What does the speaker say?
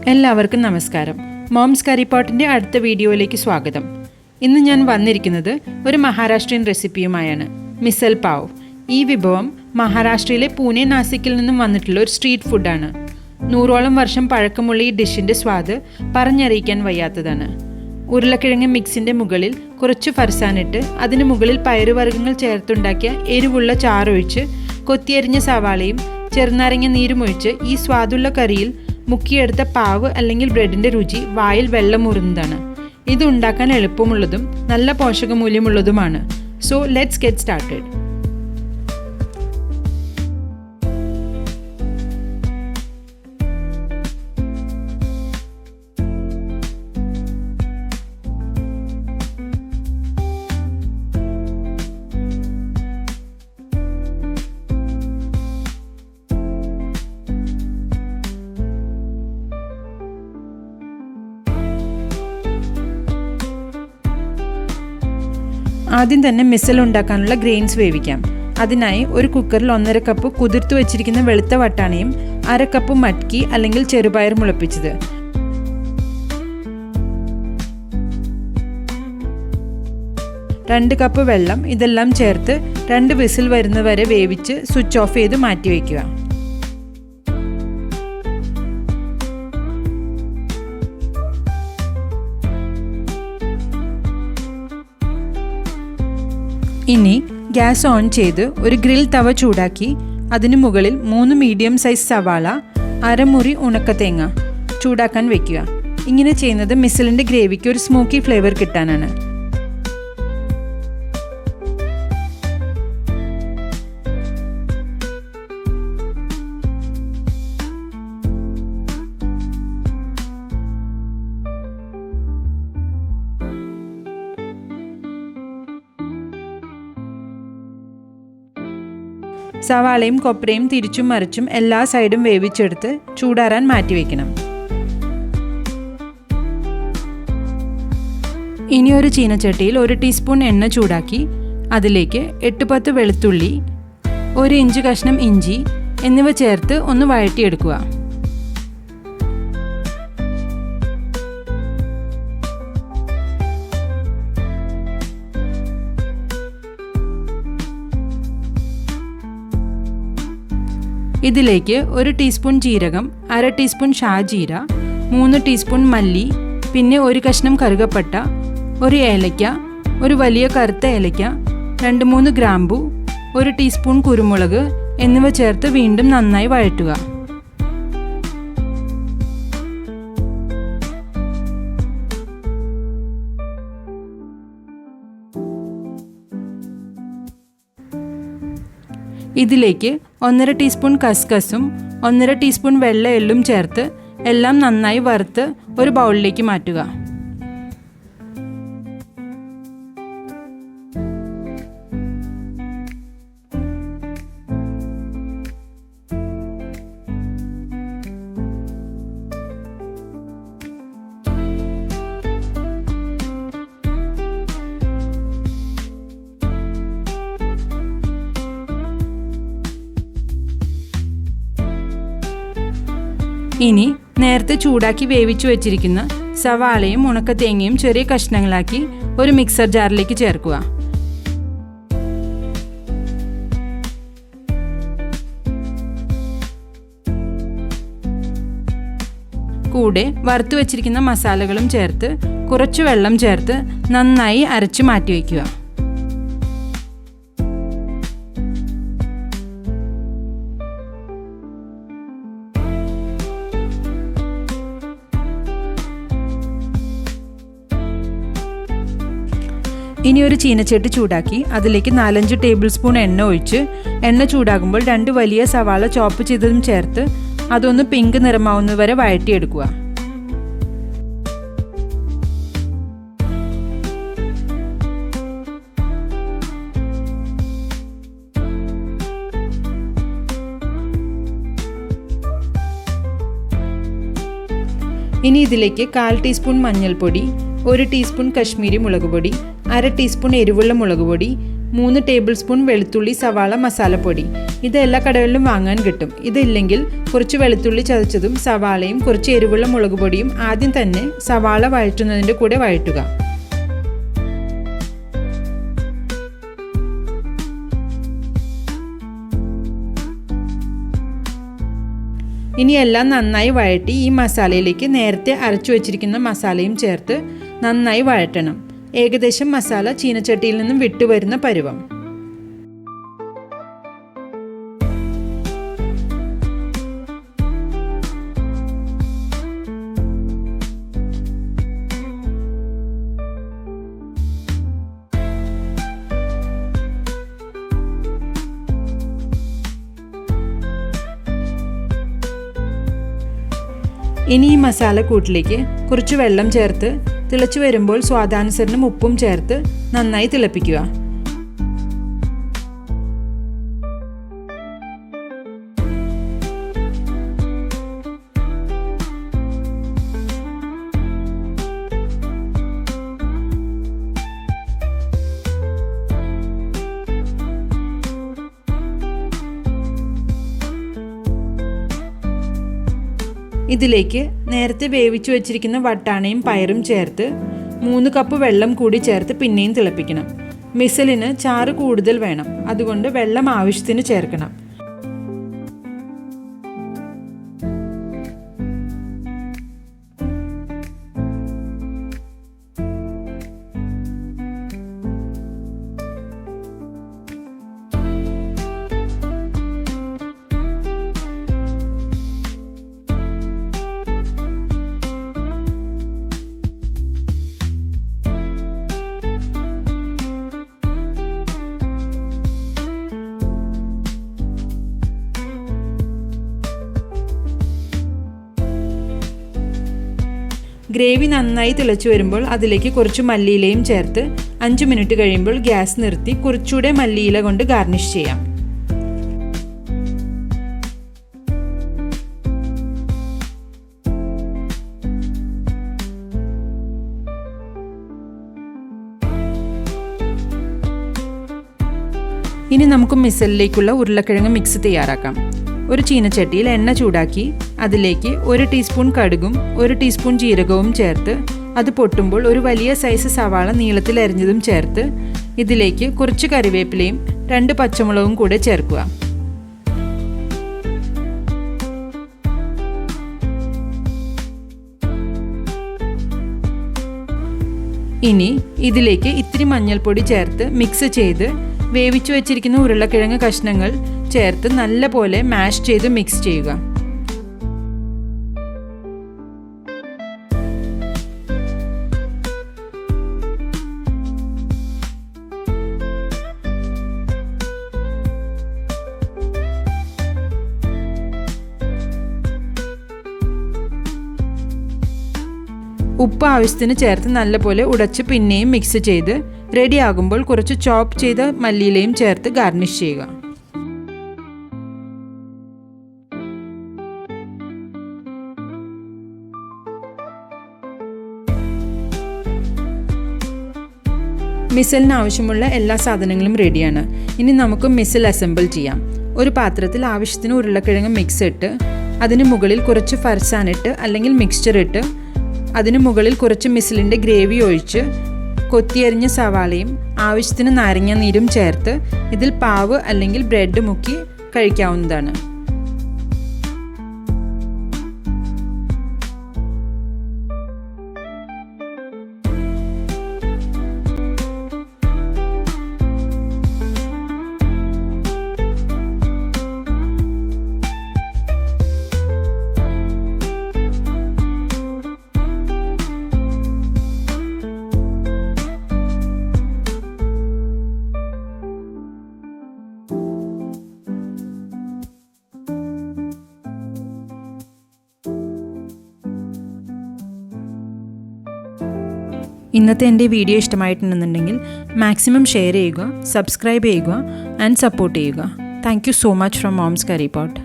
എല്ലാവർക്കും നമസ്കാരം. മോംസ് കറി പോട്ടിൻ്റെ അടുത്ത വീഡിയോയിലേക്ക് സ്വാഗതം. ഇന്ന് ഞാൻ വന്നിരിക്കുന്നത് ഒരു മഹാരാഷ്ട്രീയൻ റെസിപ്പിയുമായാണ്, മിസൽ പാവ്. ഈ വിഭവം മഹാരാഷ്ട്രയിലെ പൂനെ നാസിക്കിൽ നിന്നും വന്നിട്ടുള്ള ഒരു സ്ട്രീറ്റ് ഫുഡാണ്. 100ഓളം വർഷം പഴക്കമുള്ള ഈ ഡിഷിൻ്റെ സ്വാദ് പറഞ്ഞറിയിക്കാൻ വയ്യാത്തതാണ്. ഉരുളക്കിഴങ്ങ് മിക്സിൻ്റെ മുകളിൽ കുറച്ച് ഫർസാനിട്ട് അതിന് മുകളിൽ പയറുവർഗ്ഗങ്ങൾ ചേർത്തുണ്ടാക്കിയ എരിവുള്ള ചാറൊഴിച്ച് കൊത്തിയരിഞ്ഞ സവാളയും ചെറുനാരങ്ങ നീരുമൊഴിച്ച് ഈ സ്വാദുള്ള കറിയിൽ മുക്കിയെടുത്ത പാവ് അല്ലെങ്കിൽ ബ്രെഡിൻ്റെ രുചി വായിൽ വെള്ളമൂറുന്നതാണ്. ഇത് ഉണ്ടാക്കാൻ എളുപ്പമുള്ളതും നല്ല പോഷകമൂല്യമുള്ളതുമാണ്. So let's get started. ആദ്യം തന്നെ മിസൽ ഉണ്ടാക്കാനുള്ള ഗ്രെയിൻസ് വേവിക്കാം. അതിനായി ഒരു കുക്കറിൽ 1.5 കപ്പ് കുതിർത്ത് വെച്ചിരിക്കുന്ന വെളുത്ത വട്ടാണയും 1/2 കപ്പ് മട്കി അല്ലെങ്കിൽ ചെറുപയർ മുളപ്പിച്ചത്, 2 കപ്പ് വെള്ളം ഇതെല്ലാം ചേർത്ത് 2 വിസിൽ വരുന്നവരെ വേവിച്ച് സ്വിച്ച് ഓഫ് ചെയ്ത് മാറ്റിവെക്കുക. ഇനി ഗ്യാസ് ഓൺ ചെയ്ത് ഒരു ഗ്രിൽ തവ ചൂടാക്കി അതിനു മുകളിൽ 3 മീഡിയം സൈസ് സവാള, 1/2 മുറി ഉണക്കത്തേങ്ങ ചൂടാക്കാൻ വെക്കുക. ഇങ്ങനെ ചെയ്യുന്നത് മിസലിൻ്റെ ഗ്രേവിക്ക് ഒരു സ്മോക്കി ഫ്ലേവർ കിട്ടാനാണ്. സവാളയും കൊപ്രയും തിരിച്ചും മറിച്ചും എല്ലാ സൈഡും വേവിച്ചെടുത്ത് ചൂടാറാൻ മാറ്റിവെക്കണം. ഇനി ഒരു ചീനച്ചട്ടിയിൽ 1 ടീസ്പൂൺ എണ്ണ ചൂടാക്കി അതിലേക്ക് 8-10 വെളുത്തുള്ളി, 1 ഇഞ്ച് കഷ്ണം ഇഞ്ചി എന്നിവ ചേർത്ത് ഒന്ന് വഴറ്റിയെടുക്കുക. ഇതിലേക്ക് 1 ടീസ്പൂൺ ജീരകം, 1/2 ടീസ്പൂൺ ഷാജീര, 3 ടീസ്പൂൺ മല്ലി, പിന്നെ 1 കഷ്ണം കറുകപ്പട്ട, 1 ഏലയ്ക്ക, 1 വലിയ കറുത്ത ഏലയ്ക്ക, 2-3 ഗ്രാമ്പു, 1 ടീസ്പൂൺ കുരുമുളക് എന്നിവ ചേർത്ത് വീണ്ടും നന്നായി വഴറ്റുക. ഇതിലേക്ക് 1/2 ടീസ്പൂൺ കസ്കസും 1/2 ടീസ്പൂൺ വെള്ള എള്ളും ചേർത്ത് എല്ലാം നന്നായി വറുത്ത് ഒരു ബൗളിലേക്ക് മാറ്റുക. ഇനി നേരത്തെ ചൂടാക്കി വേവിച്ചു വെച്ചിരിക്കുന്ന സവാളയും ഉണക്കത്തേങ്ങയും ചെറിയ കഷ്ണങ്ങളാക്കി ഒരു മിക്സർ ജാറിലേക്ക് ചേർക്കുക. കൂടെ വറുത്തു വെച്ചിരിക്കുന്ന മസാലകളും ചേർത്ത് കുറച്ച് വെള്ളം ചേർത്ത് നന്നായി അരച്ച് മാറ്റിവെക്കുക. ഇനി ഒരു ചീനച്ചട്ടി ചൂടാക്കി അതിലേക്ക് 4-5 ടേബിൾ സ്പൂൺ എണ്ണ ഒഴിച്ച് എണ്ണ ചൂടാകുമ്പോൾ 2 വലിയ സവാള ചോപ്പ് ചെയ്തതും ചേർത്ത് അതൊന്ന് പിങ്ക് നിറമാവുന്നതുവരെ വഴറ്റിയെടുക്കുക. ഇനി ഇതിലേക്ക് 1/4 ടീസ്പൂൺ മഞ്ഞൾപ്പൊടി, 1 ടീസ്പൂൺ കശ്മീരി മുളക് പൊടി, 1/2 ടീസ്പൂൺ എരിവുള്ള മുളക് പൊടി, 3 ടേബിൾ സ്പൂൺ വെളുത്തുള്ളി സവാള മസാലപ്പൊടി. ഇത് എല്ലാ കടകളിലും വാങ്ങാൻ കിട്ടും. ഇതില്ലെങ്കിൽ കുറച്ച് വെളുത്തുള്ളി ചതച്ചതും സവാളയും കുറച്ച് എരിവുള്ള മുളക് പൊടിയും ആദ്യം തന്നെ സവാള വഴറ്റുന്നതിൻ്റെ കൂടെ വഴറ്റുക. ഇനി എല്ലാം നന്നായി വഴറ്റി ഈ മസാലയിലേക്ക് നേരത്തെ അരച്ചു വച്ചിരിക്കുന്ന മസാലയും ചേർത്ത് നന്നായി വഴറ്റണം. ഏകദേശം മസാല ചീനച്ചട്ടിയിൽ നിന്നും വിട്ടുവരുന്ന പരുവം. ഇനി ഈ മസാലക്കൂട്ടിലേക്ക് കുറച്ച് വെള്ളം ചേർത്ത് തിളച്ചു വരുമ്പോൾ സ്വാദാനുസരണം ഉപ്പും ചേർത്ത് നന്നായി തിളപ്പിക്കുക. ഇതിലേക്ക് നേരത്തെ വേവിച്ചു വച്ചിരിക്കുന്ന വട്ടാണയും പയറും ചേർത്ത് 3 കപ്പ് വെള്ളം കൂടി ചേർത്ത് പിന്നെയും തിളപ്പിക്കണം. മിസലിന് ചാറ് കൂടുതൽ വേണം, അതുകൊണ്ട് വെള്ളം ആവശ്യത്തിന് ചേർക്കണം. ഗ്രേവി നന്നായി തിളച്ചു വരുമ്പോൾ അതിലേക്ക് കുറച്ച് മല്ലിയിലയും ചേർത്ത് 5 മിനിറ്റ് കഴിയുമ്പോൾ ഗ്യാസ് നിർത്തി കുറച്ചുകൂടെ മല്ലിയില കൊണ്ട് ഗാർണിഷ് ചെയ്യാം. ഇനി നമുക്ക് മിസലിലേക്കുള്ള ഉരുളക്കിഴങ്ങ് മിക്സ് തയ്യാറാക്കാം. ഒരു ചീനച്ചട്ടിയിൽ എണ്ണ ചൂടാക്കി അതിലേക്ക് 1 ടീസ്പൂൺ കടുകും 1 ടീസ്പൂൺ ജീരകവും ചേർത്ത് അത് പൊട്ടുമ്പോൾ ഒരു വലിയ സൈസ് സവാള നീളത്തിൽ അരിഞ്ഞതും ചേർത്ത് ഇതിലേക്ക് കുറച്ച് കറിവേപ്പിലയും 2 പച്ചമുളകും കൂടെ ചേർക്കുക. ഇനി ഇതിലേക്ക് ഇത്തിരി മഞ്ഞൾപ്പൊടി ചേർത്ത് മിക്സ് ചെയ്ത് വേവിച്ചു വച്ചിരിക്കുന്ന ഉരുളക്കിഴങ്ങ് കഷ്ണങ്ങൾ ചേർത്ത് നല്ലപോലെ മാഷ് ചെയ്ത് മിക്സ് ചെയ്യുക. ഉപ്പ് ആവശ്യത്തിന് ചേർത്ത് നല്ലപോലെ ഉടച്ച് പിന്നെയും മിക്സ് ചെയ്ത് റെഡിയാകുമ്പോൾ കുറച്ച് ചോപ്പ് ചെയ്ത മല്ലിയിലയും ചേർത്ത് ഗാർണിഷ് ചെയ്യുക. മിസലിന് ആവശ്യമുള്ള എല്ലാ സാധനങ്ങളും റെഡിയാണ്. ഇനി നമുക്ക് മിസൽ അസംബിൾ ചെയ്യാം. ഒരു പാത്രത്തിൽ ആവശ്യത്തിന് ഉരുളക്കിഴങ്ങ് മിക്സ് ഇട്ട് അതിന് മുകളിൽ കുറച്ച് ഫർസാൻ ഇട്ട് അല്ലെങ്കിൽ മിക്സ്ചർ ഇട്ട് അതിന് മുകളിൽ കുറച്ച് മിസലിൻ്റെ ഗ്രേവി ഒഴിച്ച് കൊത്തിയരിഞ്ഞ സവാളയും ആവശ്യത്തിന് നാരങ്ങ നീരും ചേർത്ത് ഇതിൽ പാവ് അല്ലെങ്കിൽ ബ്രെഡ് മുക്കി കഴിക്കാവുന്നതാണ്. ഇന്നത്തെ എൻ്റെ വീഡിയോ ഇഷ്ടമായിട്ടുണ്ടെന്നുണ്ടെങ്കിൽ മാക്സിമം ഷെയർ ചെയ്യുക, സബ്സ്ക്രൈബ് ചെയ്യുക ആൻഡ് സപ്പോർട്ട് ചെയ്യുക. Thank you so much from moms curry pot.